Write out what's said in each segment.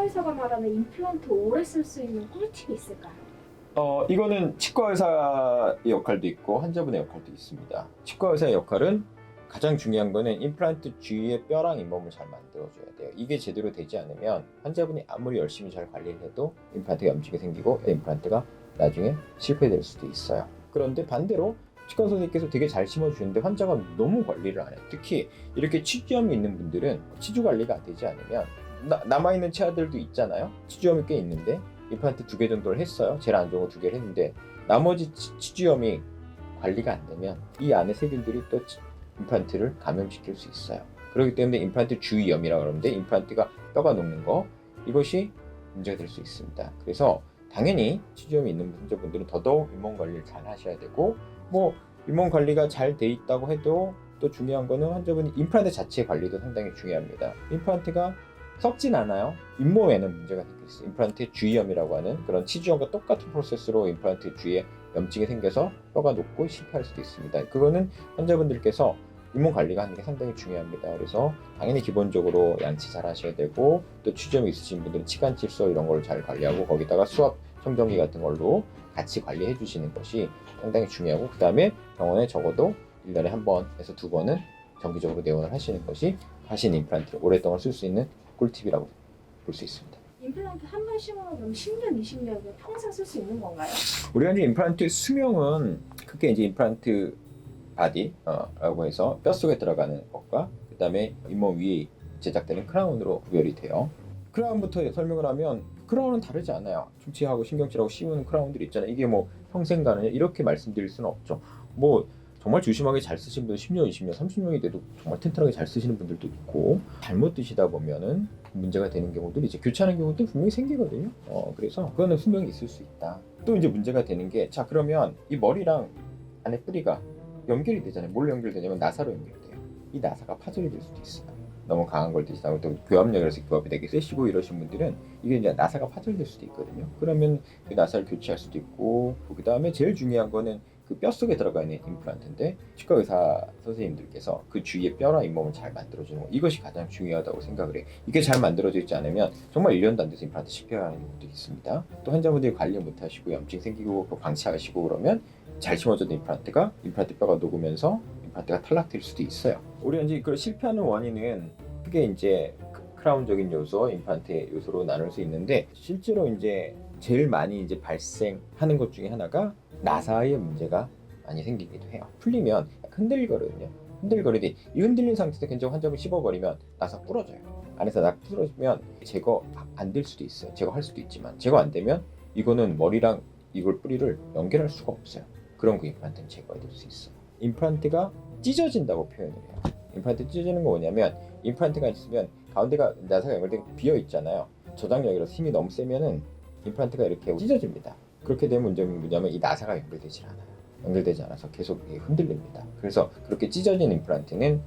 의사가 말하는 임플란트 오래 쓸 수 있는 꿀팁이 있을까요? 이거는 치과 의사의 역할도 있고 환자분의 역할도 있습니다. 치과 의사의 역할은 가장 중요한 거는 임플란트 주위의 뼈랑 잇몸을 잘 만들어줘야 돼요. 이게 제대로 되지 않으면 환자분이 아무리 열심히 잘 관리를 해도 임플란트가 염증이 생기고 임플란트가 나중에 실패될 수도 있어요. 그런데 반대로 치과 선생님께서 되게 잘 심어주는데 환자가 너무 관리를 안 해요. 특히 이렇게 치주염이 있는 분들은 치주 관리가 되지 않으면 남아있는 치아들도 있잖아요. 치주염이 꽤 있는데 임플란트 2개 정도를 했어요. 제일 안 좋은 거 2개를 했는데 나머지 치주염이 관리가 안 되면 이 안에 세균들이 또 임플란트를 감염시킬 수 있어요. 그렇기 때문에 임플란트 주위염이라고 그러는데 임플란트가 뼈가 녹는 거 이것이 문제가 될 수 있습니다. 그래서 당연히 치주염이 있는 환자분들은 더더욱 잇몸 관리를 잘 하셔야 되고 잇몸 관리가 잘 돼 있다고 해도 또 중요한 거는 환자분이 임플란트 자체 관리도 상당히 중요합니다. 임플란트가 썩진 않아요. 잇몸에는 문제가 생길 수 있어요. 임플란트 주위염이라고 하는 그런 치주염과 똑같은 프로세스로 임플란트 주위에 염증이 생겨서 뼈가 녹고 실패할 수도 있습니다. 그거는 환자분들께서 잇몸 관리가 하는 게 상당히 중요합니다. 그래서 당연히 기본적으로 양치 잘 하셔야 되고 또 치주염이 있으신 분들은 치간 칠소 이런 걸 잘 관리하고 거기다가 수압 청정기 같은 걸로 같이 관리해 주시는 것이 상당히 중요하고 그 다음에 병원에 적어도 1년에 한 번에서 2번은 정기적으로 내원을 하시는 것이 하신 임플란트를 오랫동안 쓸 수 있는 꿀팁이라고 볼 수 있습니다. 임플란트 한 번 심어놓으면 10년, 20년이면 평생 쓸 수 있는 건가요? 우리가 이제 임플란트 수명은 크게 이제 임플란트 바디라고 해서 뼛속에 들어가는 것과 그 다음에 잇몸 위에 제작되는 크라운으로 구별이 돼요. 크라운부터 설명을 하면 크라운은 다르지 않아요. 충치하고 신경질하고 씌우는 크라운들이 있잖아요. 이게 뭐 평생 가느냐 이렇게 말씀드릴 수는 없죠. 정말 조심하게 잘 쓰시는 분들 10년, 20년, 30년이 돼도 정말 튼튼하게 잘 쓰시는 분들도 있고 잘못 드시다 보면은 문제가 되는 경우들이 이제 교체하는 경우도 분명히 생기거든요. 그래서 그거는 수명이 있을 수 있다. 또 이제 문제가 되는 게 자 그러면 이 머리랑 안에 뿌리가 연결이 되잖아요. 뭘로 연결되냐면 나사로 연결돼요. 이 나사가 파절이 될 수도 있어요. 너무 강한 걸 드시다가 또 교합력이라서 교합이 되게 세시고 이러신 분들은 이게 이제 나사가 파절될 수도 있거든요. 그러면 그 나사를 교체할 수도 있고 그 다음에 제일 중요한 거는 그 뼛속에 들어가 있는 임플란트인데 치과 의사 선생님들께서 그 주위에 뼈나 잇몸을 잘 만들어주는 거 이것이 가장 중요하다고 생각을 해요. 이게 잘 만들어져 있지 않으면 정말 1년도 안 돼서 임플란트 실패하는 경우도 있습니다. 또 환자분들이 관리 못 하시고 염증 생기고 방치하시고 그러면 잘 심어졌던 임플란트 뼈가 녹으면서 임플란트가 탈락될 수도 있어요. 우리가 이제 그 실패하는 원인은 크게 이제 크라운적인 요소, 임플란트의 요소로 나눌 수 있는데 실제로 이제 제일 많이 이제 발생하는 것 중에 하나가 나사의 문제가 많이 생기기도 해요. 풀리면 흔들거리거든요. 흔들거리는데 이 흔들린 상태에서 굉장히 환자분 씹어버리면 나사 부러져요. 안에서 나사 부러지면 제거 안 될 수도 있어요. 제거할 수도 있지만 제거 안 되면 이거는 머리랑 이걸 뿌리를 연결할 수가 없어요. 그런 그 임플란트는 제거가 될 수 있어요. 임플란트가 찢어진다고 표현을 해요. 임플란트 찢어지는 거 뭐냐면 임플란트가 있으면 가운데가 나사가 연결되게 비어 있잖아요. 저장력이라서 힘이 너무 세면은 임플란트가 이렇게 찢어집니다. 그렇게 되면 문제는 뭐냐면 이 나사가 연결되지 않아요. 연결되지 않아서 계속 흔들립니다. 그래서 그렇게 찢어진 임플란트는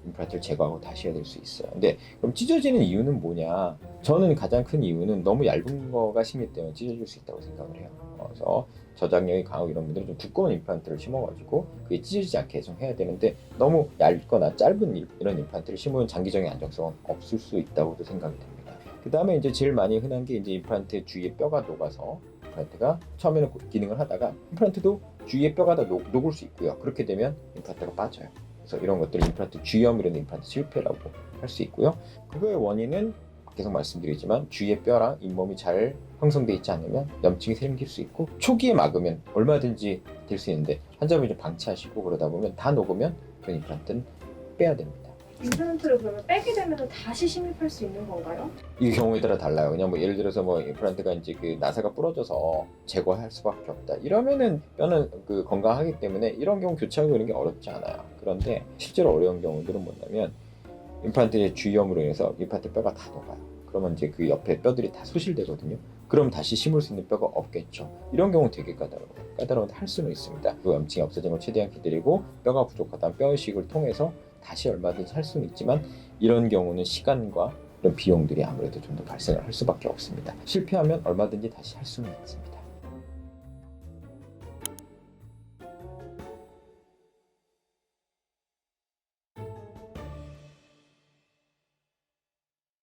임플란트를 제거하고 다시 해야 될 수 있어요. 근데 그럼 찢어지는 이유는 뭐냐? 저는 가장 큰 이유는 너무 얇은 거가 심기 때문에 찢어질 수 있다고 생각을 해요. 그래서 저장력이 강하고 이런 분들은 좀 두꺼운 임플란트를 심어가지고 그게 찢어지지 않게 계속 해야 되는데 너무 얇거나 짧은 이런 임플란트를 심으면 장기적인 안정성은 없을 수 있다고도 생각이 됩니다. 그 다음에 이제 제일 많이 흔한 게 이제 임플란트 주위에 뼈가 녹아서 임플란트가 처음에는 기능을 하다가 임플란트도 주위에 뼈가 다 녹을 수 있고요. 그렇게 되면 임플란트가 빠져요. 그래서 이런 것들을 임플란트 주위염이라는 임플란트 실패라고 할 수 있고요. 그거의 원인은 계속 말씀드리지만 주위의 뼈랑 잇몸이 잘 형성되어 있지 않으면 염증이 생길 수 있고 초기에 막으면 얼마든지 될 수 있는데 환자분이 좀 방치하시고 그러다 보면 다 녹으면 그런 임플란트는 빼야 됩니다. 임플란트를 그러면 빼게 되면 다시 심입할 수 있는 건가요? 이 경우에 따라 달라요. 그냥 예를 들어서 임플란트가 이제 그 나사가 부러져서 제거할 수밖에 없다. 이러면은 뼈는 건강하기 때문에 이런 경우 교체하고 이런 게 어렵지 않아요. 그런데 실제로 어려운 경우들은 뭐냐면 임플란트의 주위염으로 인해서 임플란트 뼈가 다 녹아요. 그러면 이제 그 옆에 뼈들이 다 소실되거든요. 그럼 다시 심을 수 있는 뼈가 없겠죠. 이런 경우 되게 까다로워요. 까다로운데 할 수는 있습니다. 그 염증이 없어진 걸 최대한 기다리고 뼈가 부족하다면 뼈 이식을 통해서 다시 얼마든지 할 수는 있지만 이런 경우는 시간과 이런 비용들이 아무래도 좀 더 발생을 할 수밖에 없습니다. 실패하면 얼마든지 다시 할 수는 있습니다.